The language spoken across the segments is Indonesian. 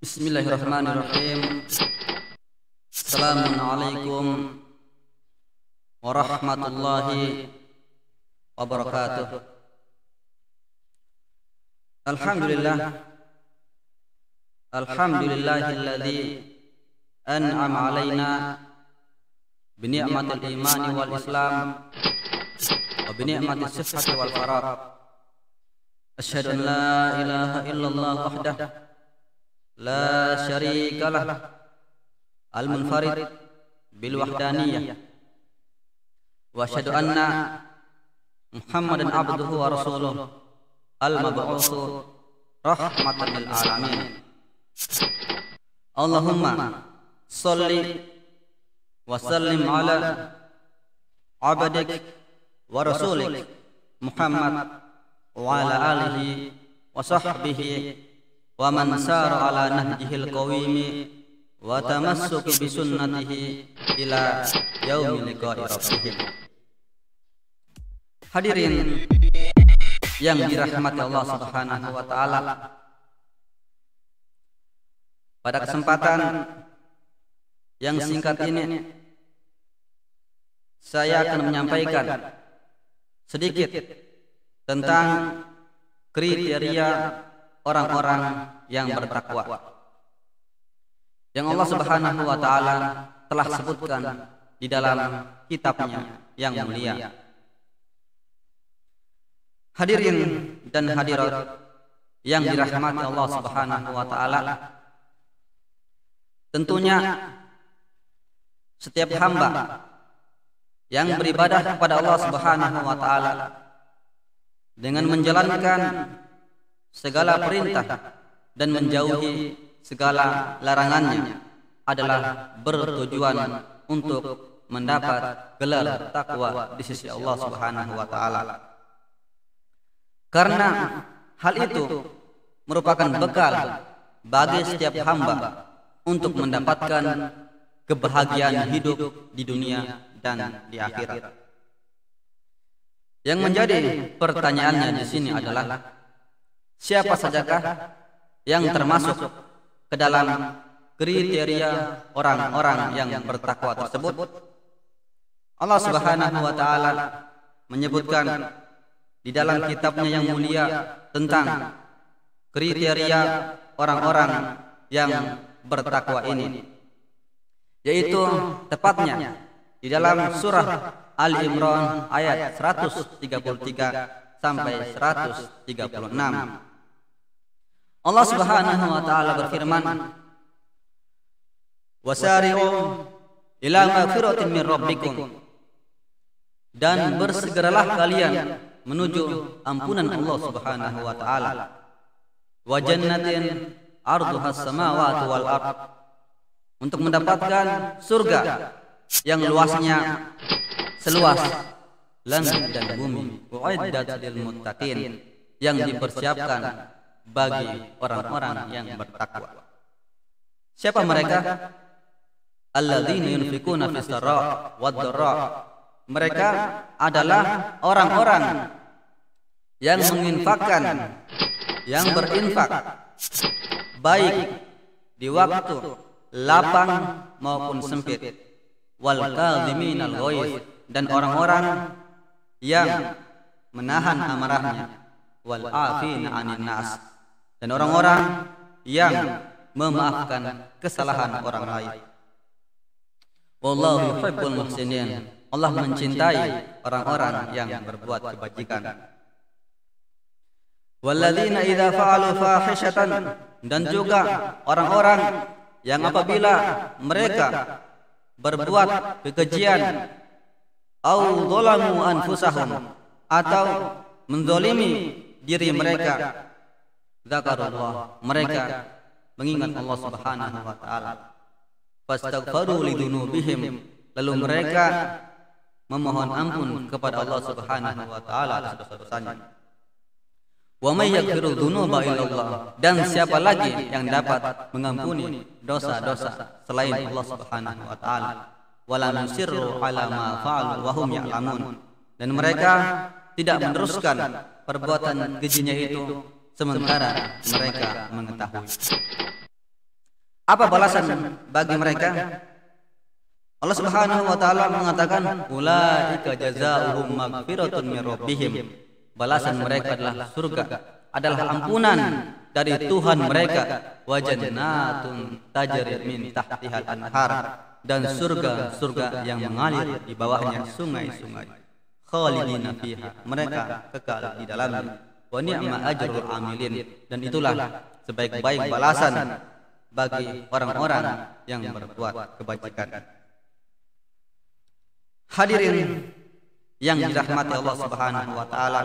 Bismillahirrahmanirrahim. Assalamualaikum warahmatullahi wabarakatuh. Alhamdulillahilladzi an'ama alaina bi ni'matil imani wal islam wa bi ni'matis sihhati wal faragh. Asyhadu an la ilaha illallah wahdahu la syarika lah al-munfarid bil wahdaniyah wa asyhadu anna Muhammadan abduhu wa rasuluh al-mab'utsu rahmatan lil alamin. Allahumma shalli wa sallim ala abdik wa rasulik Muhammad wa ala alihi wa sahbihi wa man sara ala nahjihil qawimi wa tamassuki bi sunnatihi ila yaumil liqa'i rabbih. Hadirin yang dirahmati Allah Subhanahu wa taala, pada kesempatan yang singkat ini saya akan menyampaikan sedikit tentang kriteria orang-orang yang bertakwa yang Allah Subhanahu wa taala telah sebutkan di dalam kitabnya yang mulia. Hadirin dan hadirat yang dirahmati Allah Subhanahu wa taala, tentunya setiap hamba yang beribadah kepada Allah Subhanahu wa taala dengan menjalankan segala perintah dan menjauhi segala larangannya adalah bertujuan untuk mendapat gelar takwa di sisi Allah Subhanahu wa taala. Karena hal itu merupakan bekal bagi setiap hamba untuk mendapatkan kebahagiaan hidup di dunia dan di akhirat. Yang menjadi pertanyaannya di sini adalah, siapa sajakah yang termasuk ke dalam kriteria orang-orang yang bertakwa tersebut? Allah Subhanahu wa taala menyebutkan di dalam kitabnya yang mulia tentang kriteria orang-orang yang bertakwa ini, yaitu tepatnya di dalam surah Al-Imran ayat 133 sampai 136. Allah Subhanahu wa taala berfirman, "Wasari'u ila magfiratin min rabbikum," dan bersegeralah kalian menuju ampunan Allah Subhanahu wa taala, "wa jannatin arduhas samawati wal ard," untuk mendapatkan surga yang luasnya seluas langit dan bumi, uiddat lil muttaqin, yang dipersiapkan bagi orang-orang yang bertakwa. Siapa mereka? Alladzina yunfikuna fis sarra wad dharra. Mereka adalah orang-orang yang menginfakkan, yang berinfak baik di waktu lapang maupun sempit, wal kadhiminal ghaidh, dan orang-orang yang menahan amarahnya, wal afina 'anil nas, dan orang-orang yang memaafkan kesalahan orang lain. Wallahu yuhibbul muhsinin. Allah mencintai orang-orang yang berbuat kebajikan. Walladzina idza fa'alu fahishatan, dan juga orang-orang yang apabila mereka berbuat kekejian, au dzalamu anfusahum, atau menzalimi diri mereka, zakarullah, mereka mengingat Allah Subhanahu wa taala, fastaghfaru lidzunubihim, lalu mereka memohon ampun kepada Allah Subhanahu wa taala atas dosa-dosanya. Wa may yaghfiru dzunuba illallah, dan siapa lagi yang dapat mengampuni dosa-dosa selain Allah Subhanahu wa taala. Wala nusirru ala ma fa'alu wa hum ya'lamun, dan mereka tidak meneruskan perbuatan kejinya itu sementara mereka mengetahui. Apa balasan bagi mereka? Allah Subhanahu wa taala mengatakan, ulaika jazaohum maghfiratun min rabbihim. Balasan mereka adalah surga, adalah ampunan dari Tuhan mereka, wa jannatun tajri min tahtihal anhar, dan surga-surga yang mengalir di bawahnya sungai-sungai. Khalidina fiha, mereka kekal di dalamnya. Wa ni'ma ajrul amilin, dan itulah sebaik-baik balasan bagi orang-orang yang berbuat kebajikan. Hadirin yang dirahmati Allah Subhanahu wa taala,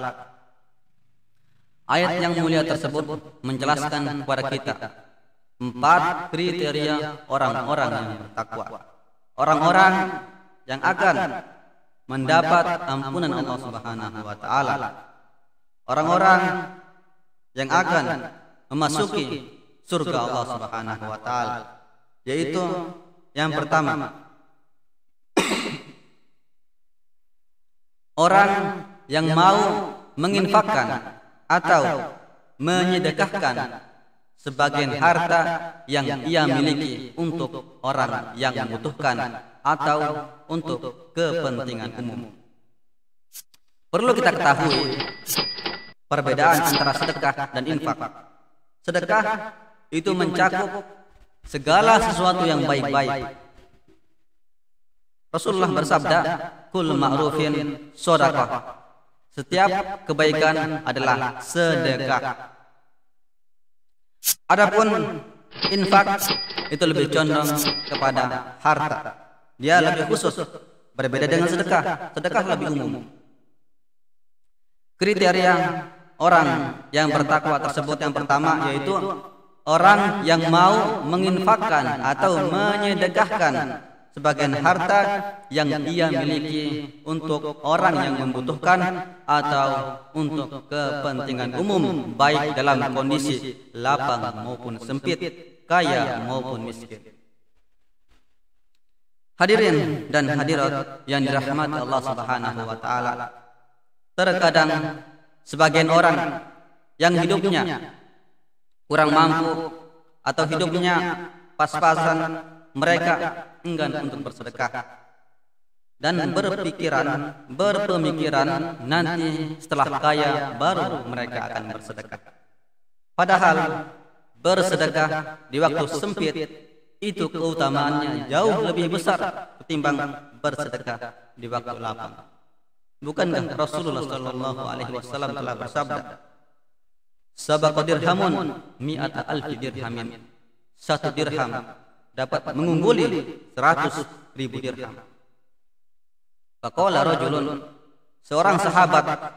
ayat yang mulia tersebut menjelaskan kepada kita 4 kriteria orang-orang yang bertakwa. Orang-orang yang akan mendapat ampunan Allah Subhanahu wa taala. Orang-orang yang akan memasuki surga Allah Subhanahu wa taala, yaitu yang pertama, orang yang mau menginfakkan atau menyedekahkan sebagian harta yang ia miliki untuk orang yang membutuhkan atau untuk kepentingan umum. Perlu kita ketahui perbedaan antara sedekah dan infak. Sedekah itu mencakup segala sesuatu yang baik-baik. Rasulullah bersabda, kul ma'rufin shadaqah. Setiap kebaikan adalah sedekah. Adapun infak itu lebih condong kepada harta. Dia lebih khusus, berbeda dengan sedekah. Sedekah lebih umum. Kriteria orang yang bertakwa tersebut yang pertama yaitu orang yang mau menginfakkan atau menyedekahkan sebagian harta yang ia miliki untuk orang yang membutuhkan atau untuk kepentingan umum, baik dalam kondisi lapang maupun sempit, kaya maupun miskin. Hadirin dan hadirat yang dirahmati Allah Subhanahu wa taala, terkadang sebagian orang yang hidupnya kurang mampu atau hidupnya pas-pasan, mereka enggan untuk bersedekah dan berpemikiran nanti setelah kaya baru mereka akan bersedekah. Padahal bersedekah di waktu sempit itu keutamaannya jauh lebih besar ketimbang bersedekah di waktu lapang. Bukankah Rasulullah sallallahu alaihi wasallam telah bersabda, sabaqa dirhamun mi'ata alfi dirhamin. 1 dirham dapat mengungguli 100.000 dirham. Faqala rajulun, seorang sahabat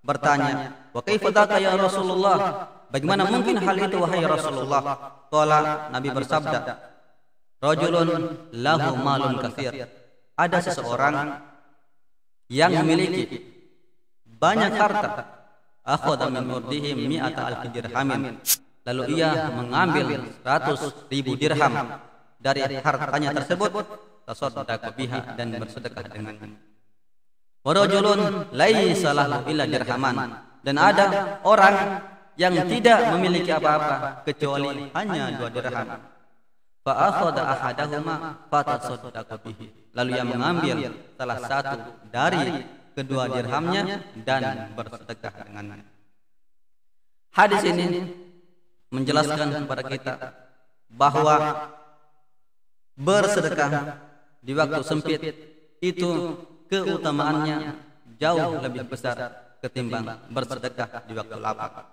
bertanya, wa kaifa dzaka ya Rasulullah? Bagaimana mungkin hal itu wahai Rasulullah? Qala, Nabi bersabda, rajulun lahu malun katsir. Ada seseorang yang memiliki banyak harta, akhadha min urdihim mi'ata alfi dirhamin. Lalu ia mengambil 100.000 dirham dari hartanya tersebut, tasaddaq biha, dan bersedekah dengannya. Wa rajulun laisa lahu illa dirhaman, dan ada orang yang tidak memiliki apa-apa kecuali hanya 2 dirham. Fa akhadha ahadahuma fatasaddaqa bihi. Lalu ia mengambil salah satu dari kedua dirhamnya dan bersedekah dengannya. Hadis ini menjelaskan kepada kita bahwa bersedekah di waktu sempit itu keutamaannya jauh lebih besar ketimbang bersedekah di waktu lapang.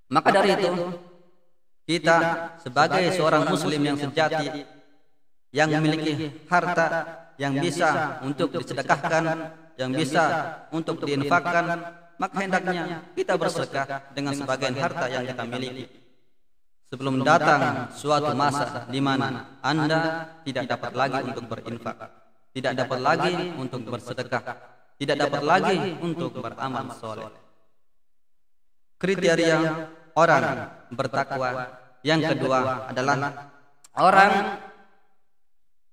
Maka dari itu, kita sebagai seorang muslim yang sejati, yang memiliki harta yang bisa untuk disedekahkan, yang bisa untuk diinfakkan, maka hendaknya kita bersedekah dengan sebagian harta yang kita miliki. Sebelum datang suatu masa di mana Anda tidak dapat lagi untuk berinfak, tidak dapat lagi untuk bersedekah, tidak dapat lagi untuk beramal soleh. Kriteria orang bertakwa yang kedua adalah orang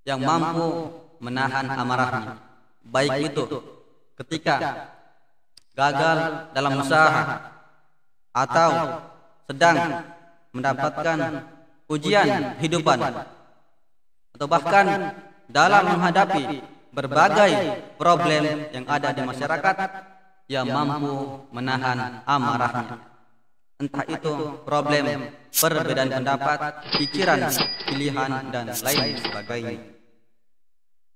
yang mampu menahan amarahnya, baik itu ketika gagal dalam usaha atau sedang mendapatkan ujian kehidupan, atau bahkan dalam menghadapi berbagai problem yang ada di masyarakat, ia mampu menahan amarahnya. Entah itu problem perbedaan pendapat, pikiran, pilihan, dan lain sebagainya.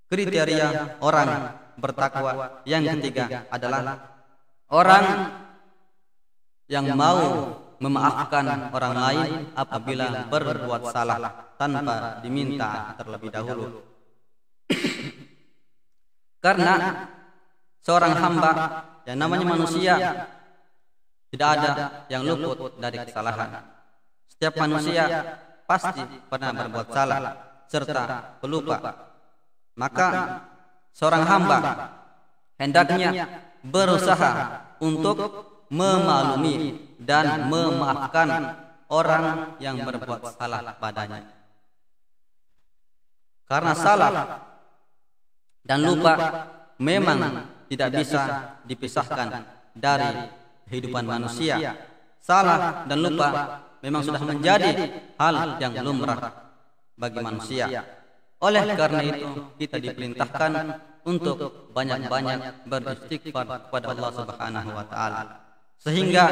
Kriteria orang bertakwa yang ketiga adalah orang yang mau memaafkan orang lain apabila berbuat salah tanpa diminta terlebih dahulu. Karena seorang hamba yang namanya manusia tidak ada yang luput dari kesalahan. Setiap manusia pasti pernah berbuat salah serta pelupa. Maka seorang hamba hendaknya berusaha untuk memaklumi dan memaafkan orang yang berbuat salah padanya. Karena salah dan lupa memang tidak bisa dipisahkan dari kehidupan manusia. Salah dan lupa memang sudah menjadi hal yang lumrah bagi manusia. Oleh karena itu kita diperintahkan untuk banyak-banyak beristighfar kepada Allah Subhanahu wa taala. Sehingga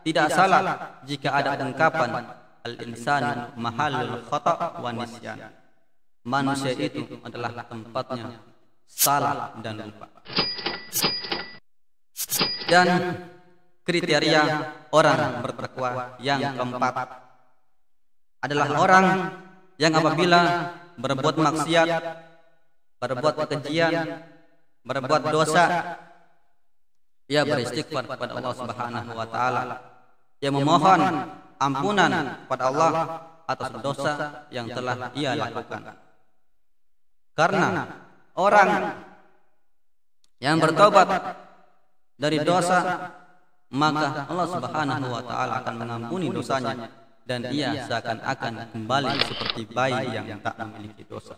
tidak salah jika ada ungkapan al-insanu mahallul khata' wa nisyan. Manusia itu adalah tempatnya salah dan lupa. Dan kriteria orang bertakwa yang keempat adalah orang yang apabila berbuat maksiat, berbuat kekejian, berbuat dosa, ia beristighfar kepada Allah Subhanahu wa taala. Ia memohon ampunan kepada Allah atas dosa yang telah ia lakukan. Karena orang yang bertobat dari dosa, maka Allah Subhanahu wa taala akan mengampuni dosanya dan ia seakan-akan kembali seperti bayi yang tak memiliki dosa.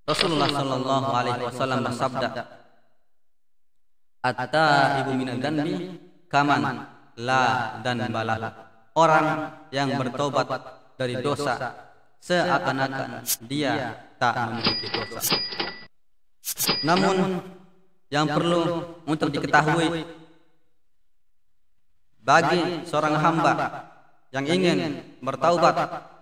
Rasulullah sallallahu alaihi wasallam bersabda, "At-taibu minadz dzanbi kaman la dzanbalah." Orang yang bertobat dari dosa seakan-akan dia tak memiliki dosa. Namun yang perlu untuk diketahui bagi seorang hamba yang ingin bertaubat,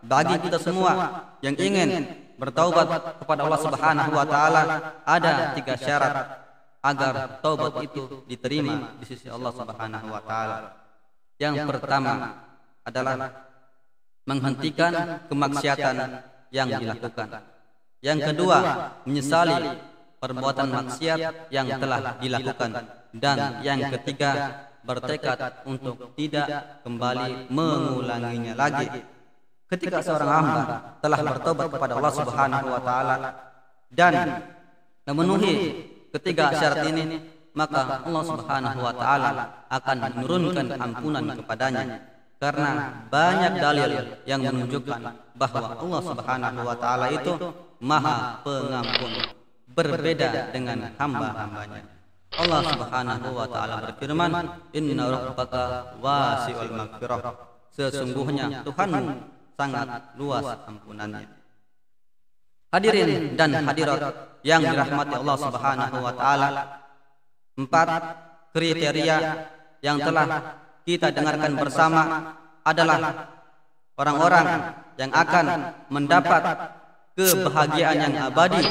bagi kita semua yang ingin bertaubat kepada Allah Subhanahu wa taala, ada 3 syarat agar taubat itu diterima di sisi Allah Subhanahu wa taala. Yang pertama adalah menghentikan kemaksiatan yang dilakukan. Yang kedua, menyesali perbuatan maksiat yang telah dilakukan. Dan yang ketiga, bertekad untuk tidak kembali mengulanginya lagi. Ketika seorang hamba telah bertobat kepada Allah Subhanahu wa taala dan memenuhi ketiga syarat ini, maka Allah Subhanahu wa taala akan menurunkan ampunan kepadanya. Karena banyak dalil yang menunjukkan bahwa Allah Subhanahu wa taala itu Maha Pengampun, berbeda dengan hamba-hambanya. Allah Subhanahu wa taala berfirman, "Inna rabbaka wasi'ul maghfirah." Sesungguhnya Tuhanmu sangat luas ampunannya. Hadirin dan hadirat yang dirahmati Allah Subhanahu wa taala, 4 kriteria yang telah kita dengarkan bersama adalah orang-orang yang akan mendapat kebahagiaan yang abadi,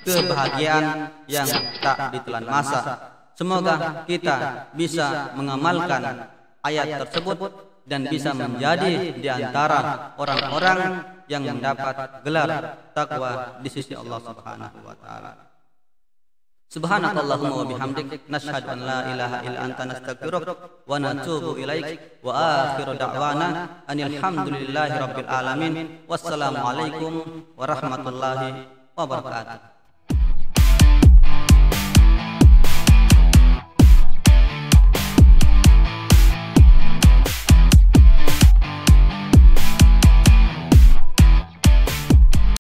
kebahagiaan yang tak ditelan masa. Semoga kita bisa mengamalkan ayat tersebut dan bisa menjadi di antara orang-orang yang mendapat gelar takwa di sisi Allah Subhanahu wa taala. Subhanakallahumma wa bihamdik, nashhadu an la ilaha illa anta, nastaghfiruka wa natubu ilaik, wa akhiru da'wana anil hamdulillahi rabbil alamin. Wassalamu alaikum warahmatullahi wabarakatuh.